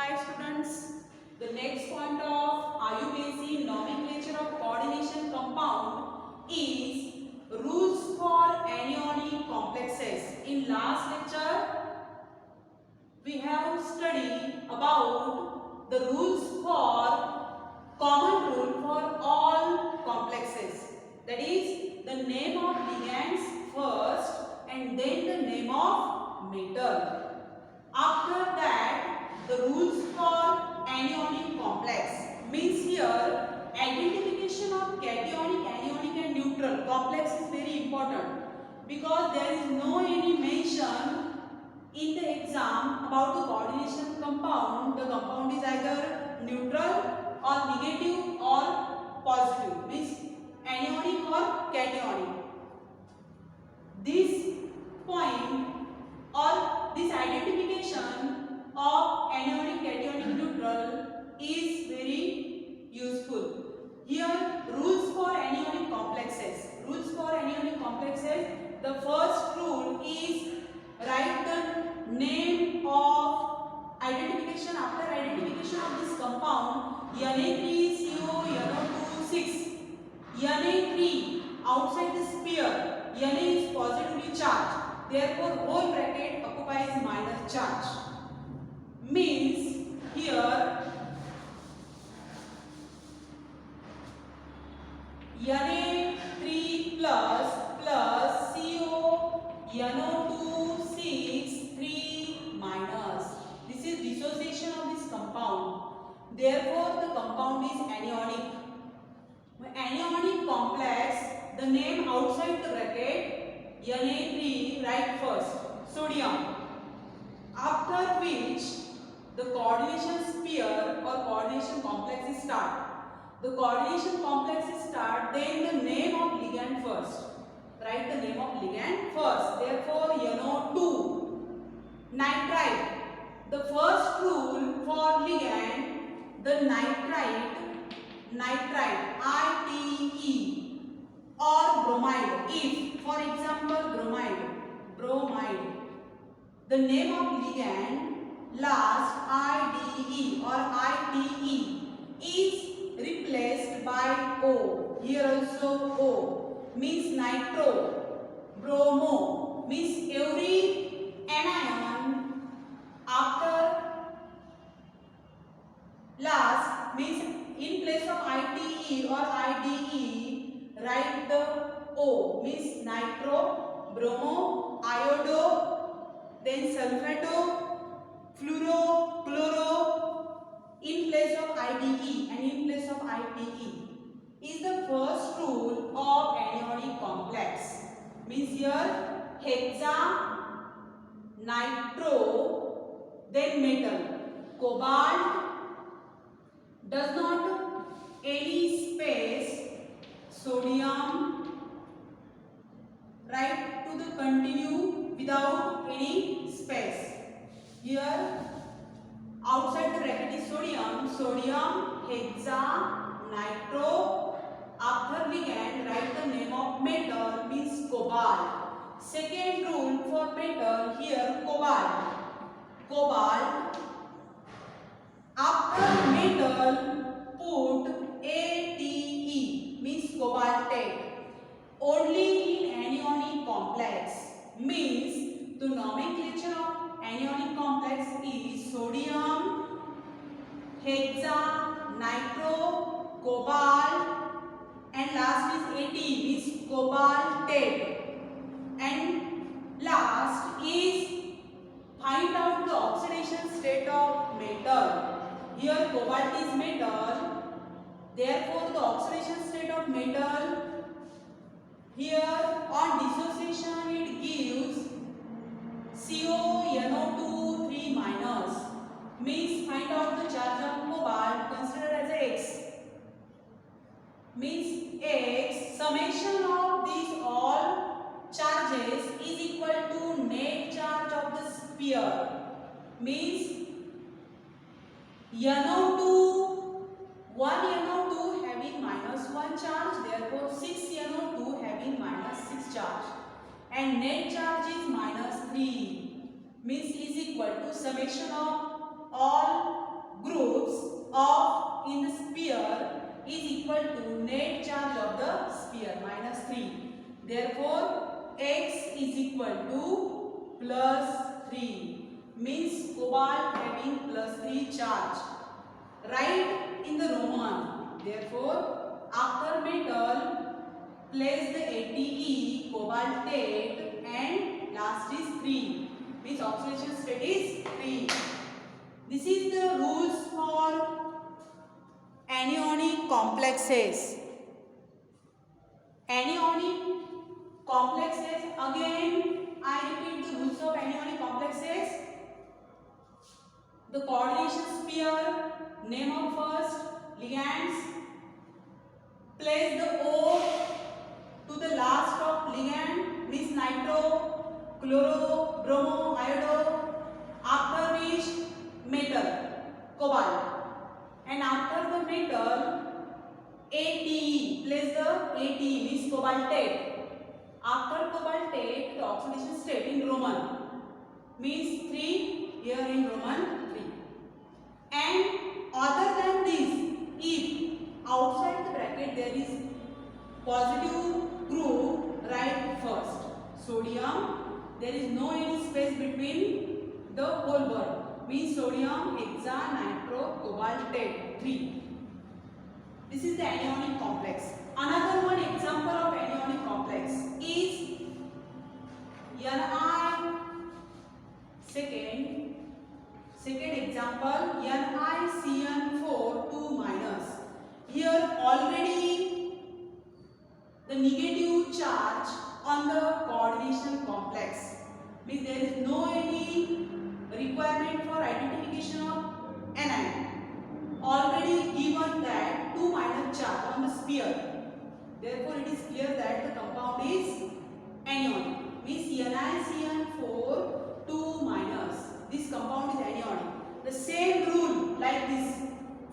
Hi students, the next point of IUPAC nomenclature of coordination compound is rules for anionic complexes. In last lecture, we have studied about the rules for common rule for all complexes. That is the name of ligands first and then the name of metal. After that, the rules for anionic complex means here identification of cationic, anionic and neutral complex is very important because there is no any mention in the exam about the coordination compound. The compound is either neutral or negative or positive, means anionic or cationic. This point or this identification of anionic, cationic, neutral is very useful. Here rules for anionic complexes. Rules for anionic complexes. The first rule is write the name of identification after identification of this compound Na3CO NO2 6. Na3 outside the sphere. Na is positively charged. Therefore, whole bracket occupies minus charge. Means here Na3 plus CO NO2 6 3 minus. This is dissociation of this compound. Therefore, the compound is anionic. Anionic complex, the name outside the bracket Na3 write first, sodium, after which the coordination sphere or coordination complex is start. The coordination complex is start, then the name of ligand first. Write the name of ligand first. Therefore, NO2, nitrite. The first rule for ligand, the nitrite, ITE. Or bromide, if for example bromide, the name of ligand last IDE or ITE is replaced by O. Here also O means nitro, bromo means every anion after last means in place of ITE or IDE write the O means nitro, bromo, iodo, then sulfato, fluoro, chloro in place of IDE and in place of ITE is the first rule of anionic complex. Means here hexa, nitro, then metal, cobalt does not any space, sodium, write to the continue without any space. Here outside the bracket is sodium, hexa, nitro, after ligand write the name of metal means cobalt. Second rule for metal here cobalt, after metal put ATE means cobaltate. Only in anionic complex means the nomenclature of anionic complex is sodium, hexa, nitro, cobalt and last is AT means cobaltate. And last is find out the oxidation state of metal. Here cobalt is metal, therefore the oxidation state of metal here on dissociation it gives CONO2 3 minus. Means find out the charge of cobalt considered as X. Means X summation of these all charges is equal to net charge of the sphere. Means NO2, 1 NO2 having minus 1 charge, therefore 6 NO2 having minus 6 charge and net charge is minus 3 means is equal to summation of all groups of in the sphere is equal to net charge of the sphere -3. Therefore, x is equal to +3, means cobalt having +3 charge. Write in the Roman. Therefore, after metal, place the ATE, cobaltate, and last is 3. Means oxidation state is 3. This is the rules for anionic complexes. Anionic complexes, again I repeat the rules of anionic complexes. The coordination sphere, name of first ligands, place the O to the last of ligand, means nitro, chloro, bromo, iodo, after which metal, cobalt, and after the metal ATE, place the ATE, means cobaltate. After cobaltate, the oxidation state in Roman, means 3, here in Roman 3. And other than this, if outside the bracket there is positive group, write first. Sodium, there is no any space between the whole word, means sodium, hexa, nitro, cobaltate, 3. This is the anionic complex. Another one example of anionic complex is Ni. Second example, NiCN4 2 minus. Here already the negative charge on the coordination complex, means there is no any requirement for identification of anion. Already given that 2 minus charge on the sphere. Therefore, it is clear that the compound is anionic. Means NiCN4 2 minus. This compound is anionic. The same rule like this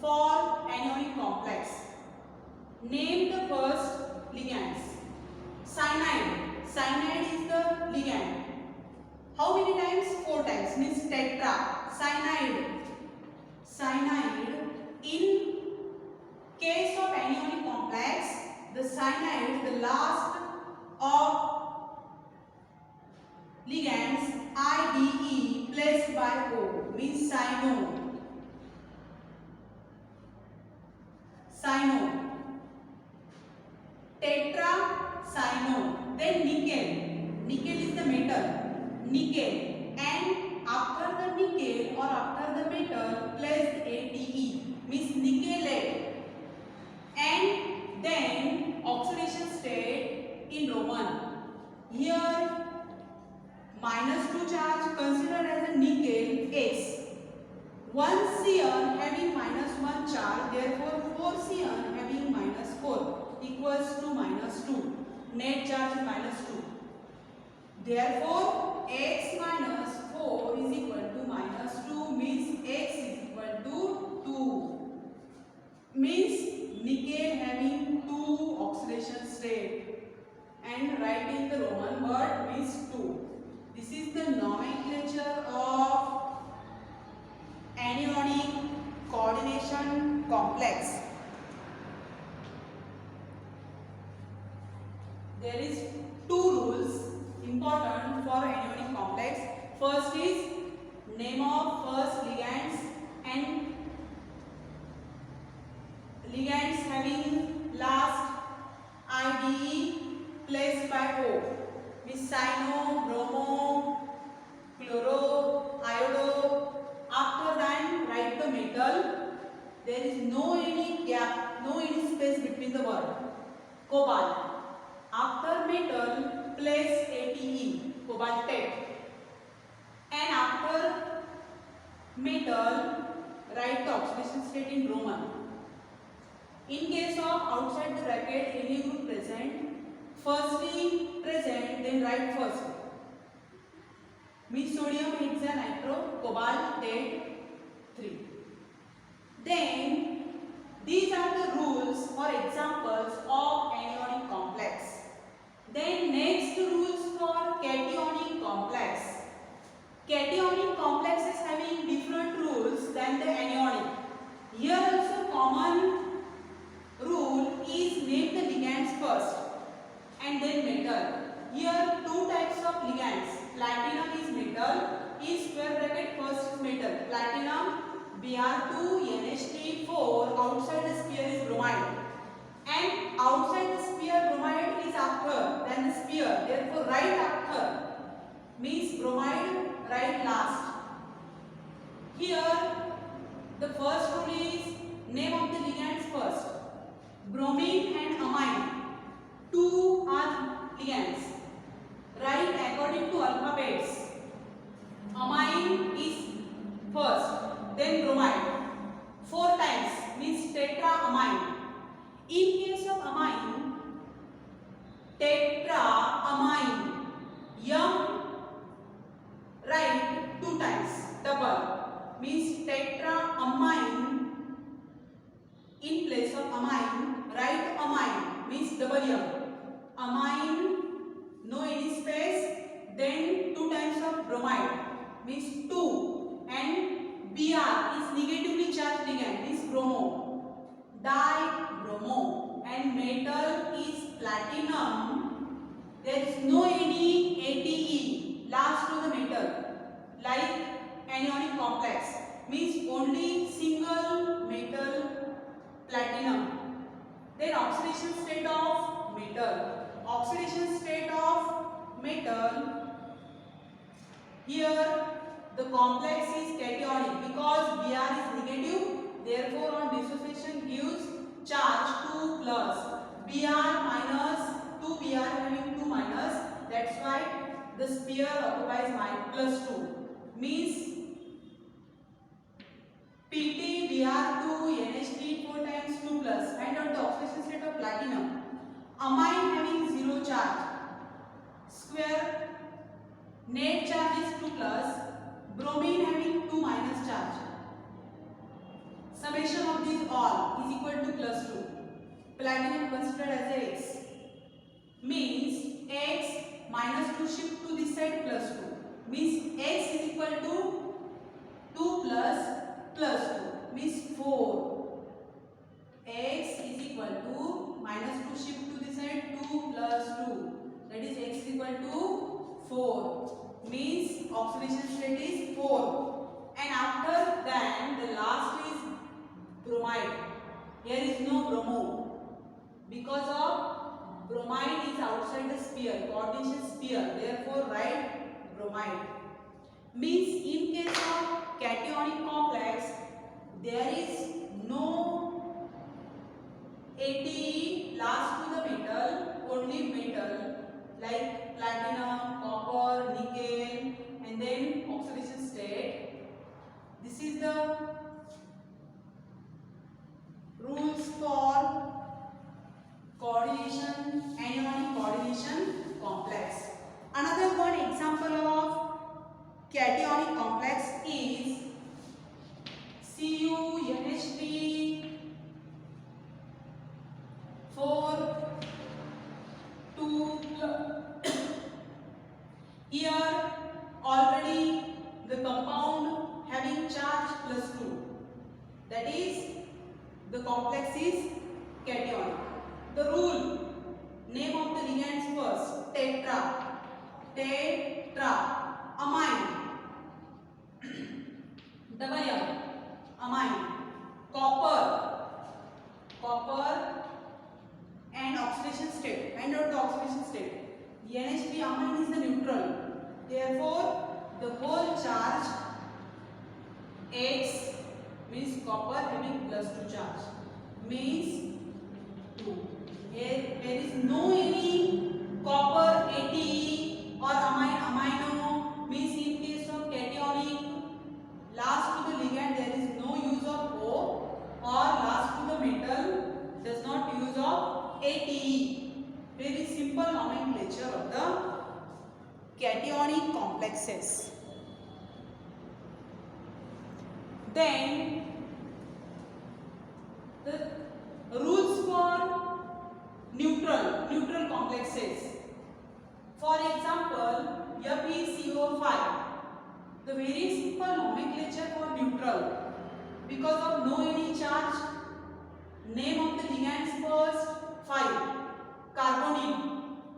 for anionic complex. Name the first ligands. Cyanide. Cyanide is the ligand. How many times? 4 times. Means tetra. Cyanide. Cyanide. In case of anionic complex, the cyanide, the last of ligands IDE placed by O, means cyano. Cyano. Tetra, cyano. Then nickel. Nickel is the metal. Nickel. And after the nickel or after the metal, place ATE, means nickelate. And then oxidation state in Roman. Here -2 charge considered as a nickel X. 1 Cn having -1 charge, therefore 4 Cn having -4 equals to -2. Net charge is -2. Therefore, x minus 4 is equal to -2, means x is equal to 2. Means nickel having 2 oxidation state, and writing the Roman word means 2. This is the nomenclature of anionic coordination complex. There is 2 rules important for anionic complex. First is name of first ligands and ligands having last IDE placed by O. Means cyano, bromo, chloro, iodo. After that, write the metal. There is no any gap, no any space between the word. Cobalt. After metal, place ATE, cobaltate. And after metal, write the oxidation state in Roman. In case of outside the bracket, any group present, firstly present, then write first. Means sodium, hexa, nitro, cobaltate 3. Then these are the rules or examples of anionic complex. Then next rules for cationic complex. Cationic complexes having different rules than the anionic. common rule is name the ligands first and then metal. Here two types of ligands. Platinum is metal. In square bracket first is metal. Platinum Br2 NH3 4. Outside the sphere is bromide. And outside the sphere bromide is after than the sphere. Therefore right after means bromide right last. Here the first rule is name of the ligands first. Bromine and amine. Two are ligands. Write according to alphabets. Amine is first, then bromide. 4 times means tetraamine. In case of amine, tetraamine. Yum, write 2 times, double. Means tetraamine. In place of amine, write amine. Means double yum. Amine, no any space, then 2 times of bromide. Means 2. And Br is negatively charged ligand. Means bromo. Dibromo. And metal is platinum. There is no any ATE last to the metal. Like anionic complex. Means only single metal platinum. Then oxidation state of metal. Oxidation state of metal. Here the complex is cationic because Br is negative. Therefore on dissociation gives charge 2 plus. Br minus 2 Br having 2 minus. That's why the sphere occupies plus 2. Means Pt Br2 NH3 4 times 2 plus. Find out the oxidation state of platinum. Amine having 0 charge. Square net charge is 2 plus. Bromine having 2 minus charge. Summation of these all is equal to plus 2. Platinum considered as X. Means X minus 2 shift to this side plus 2. Means X is equal to 2 plus 2. Means 4. X is equal to minus 2 shift to this side 2 plus 2. That is X is equal to 4. Means oxidation state is 4. And after that the last is bromide. Here is no bromo. Because of bromide is outside the sphere, coordination sphere. Therefore write bromide. Means in case of cationic complex, there is no ATE last to the metal, only metal like platinum, copper, nickel, and then oxidation state. This is the rules for coordination, anionic coordination complex. Another one example of cationic complex is CuNH3 4 2. Here already the compound having charge plus 2. That is the complex is cationic. The rule, name of the ligands first. Tetra, amine, double M, amine, copper, and oxidation state. Find out the oxidation state. NH3 amine is the neutral. Therefore, the whole charge X means copper having plus 2 charge means 2. Here there is no any copper ATE or amino means in case of cationic last to the ligand there is no use of O or last to the metal does not use of ATE. Very simple nomenclature of the cationic complexes. Then the rules for neutral complexes. For example, FeCO5. The very simple nomenclature for neutral. Because of no any charge, Name of the ligands first. 5. Carbonyl.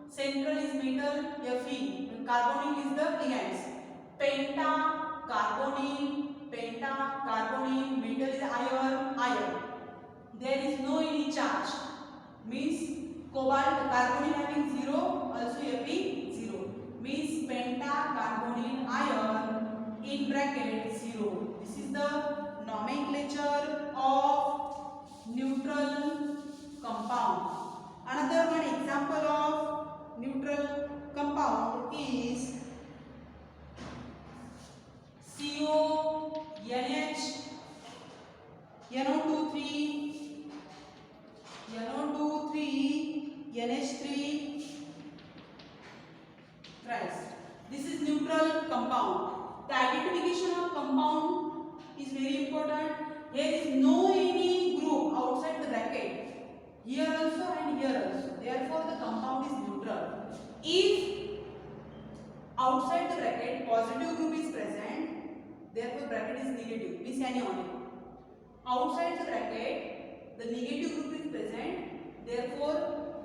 Central is metal. Fe. And carbonyl is the ligands. Penta. Carbonyl. Penta. Carbonyl. Metal is iron. Iron. There is no any charge. Means cobalt. Carbonyl having 0. Also Fe 0. Means penta carbonyl iron in bracket 0. This is the nomenclature of neutral compound. Another one example of neutral compound is CO, NH, NO2 3, NH3 thrice. This is neutral compound. The identification of compound is very important. Here is no any group outside the bracket. Here also and here also. Therefore, the compound is neutral. If outside the bracket positive group is present, therefore bracket is negative, means anionic. Outside the bracket, the negative group is present, therefore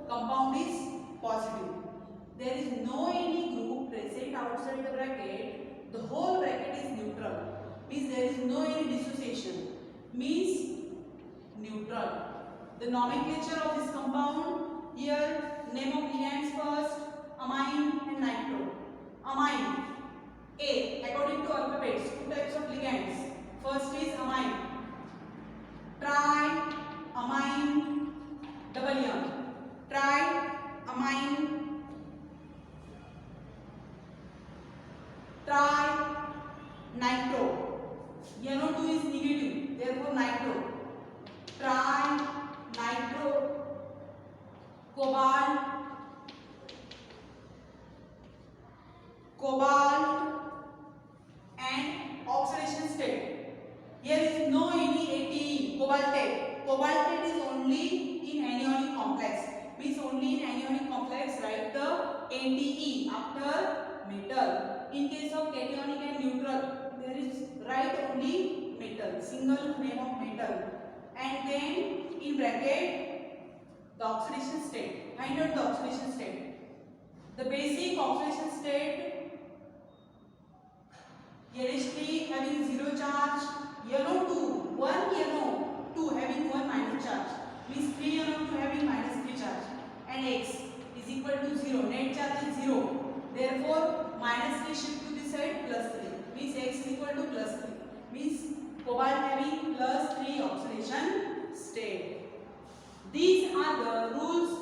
compound is positive. There is no any group present outside the bracket, the whole bracket is neutral, means there is no any dissociation, means neutral. The nomenclature of this compound, here name of ligands first, amine and nitro. Amine, A, according to alphabets, 2 types of ligands. First is amine, tri-amine, double M, tri-amine, tri-nitro. NO2 is negative, therefore nitro. Tri-nitro, cobalt, and oxidation state. Here is no any ATE, cobaltate. Cobaltate is only in anionic complex. Means only in anionic complex write the ATE after metal. In case of cationic and neutral, there is write only metal, single name of metal. And then in bracket the oxidation state. Find out the oxidation state. The basic oxidation state, NH3 having 0 charge, NO2 1 NO2 having 1 minus charge, means 3 NO2 having minus 3 charge, and X is equal to 0. Net charge is 0. Therefore minus 3 shift to this side, plus 3, means X is equal to plus 3, means cobalt having plus 3 oxidation state. These are the rules